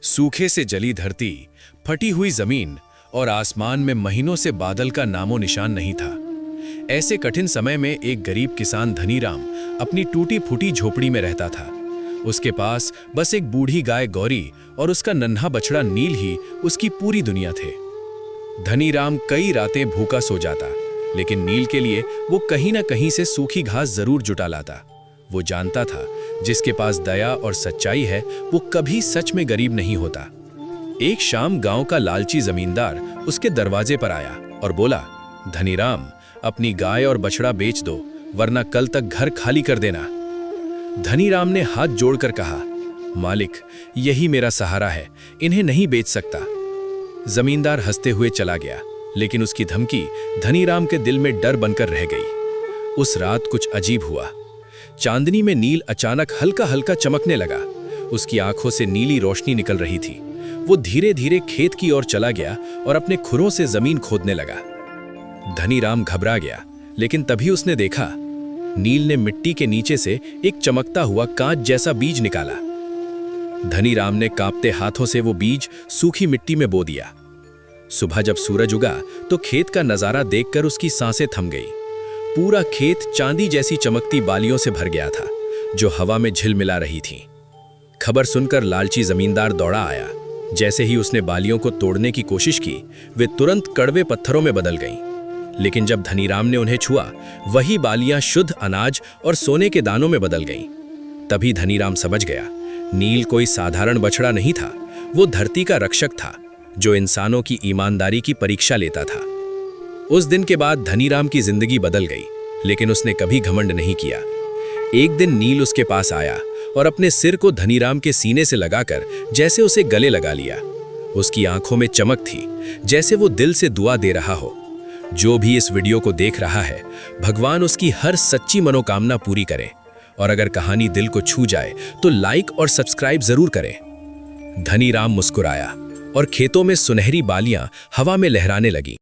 सूखे से जली धरती, फटी हुई जमीन और आसमान में महीनों से बादल का नामो निशान नहीं था। ऐसे कठिन समय में एक गरीब किसान धनीराम अपनी टूटी फूटी झोपड़ी में रहता था। उसके पास बस एक बूढ़ी गाय गौरी और उसका नन्हा बछड़ा नील ही उसकी पूरी दुनिया थे। धनीराम कई रातें भूखा सो जाता, लेकिन नील के लिए वो कहीं ना कहीं से सूखी घास जरूर जुटा लाता। वो जानता था, जिसके पास दया और सच्चाई है वो कभी सच में गरीब नहीं होता। एक शाम गांव का लालची जमींदार उसके दरवाजे पर आया और बोला, धनीराम, अपनी गाय और बछड़ा बेच दो, वरना कल तक घर खाली कर देना। धनीराम ने हाथ जोड़कर कहा, मालिक, यही मेरा सहारा है, इन्हें नहीं बेच सकता। जमींदार हंसते हुए चला गया, लेकिन उसकी धमकी धनीराम के दिल में डर बनकर रह गई। उस रात कुछ अजीब हुआ। चांदनी में नील अचानक हल्का हल्का चमकने लगा। उसकी आंखों से नीली रोशनी निकल रही थी। वो धीरे धीरे खेत की ओर चला गया और अपने खुरों से जमीन खोदने लगा। धनीराम घबरा गया, लेकिन तभी उसने देखा, नील ने मिट्टी के नीचे से एक चमकता हुआ कांच जैसा बीज निकाला। धनीराम ने कांपते हाथों से वो बीज सूखी मिट्टी में बो दिया। सुबह जब सूरज उगा तो खेत का नजारा देखकर उसकी सांसें थम गई। पूरा खेत चांदी जैसी चमकती बालियों से भर गया था, जो हवा में झिलमिला रही थीं। खबर सुनकर लालची जमींदार दौड़ा आया। जैसे ही उसने बालियों को तोड़ने की कोशिश की, वे तुरंत कड़वे पत्थरों में बदल गईं। लेकिन जब धनीराम ने उन्हें छुआ, वही बालियां शुद्ध अनाज और सोने के दानों में बदल गईं। तभी धनीराम समझ गया, नील कोई साधारण बछड़ा नहीं था, वो धरती का रक्षक था, जो इंसानों की ईमानदारी की परीक्षा लेता था। उस दिन के बाद धनीराम की जिंदगी बदल गई, लेकिन उसने कभी घमंड नहीं किया। एक दिन नील उसके पास आया और अपने सिर को धनीराम के सीने से लगाकर जैसे उसे गले लगा लिया। उसकी आंखों में चमक थी, जैसे वो दिल से दुआ दे रहा हो। जो भी इस वीडियो को देख रहा है, भगवान उसकी हर सच्ची मनोकामना पूरी करे। और अगर कहानी दिल को छू जाए तो लाइक और सब्सक्राइब जरूर करें। धनीराम मुस्कुराया और खेतों में सुनहरी बालियां हवा में लहराने लगी।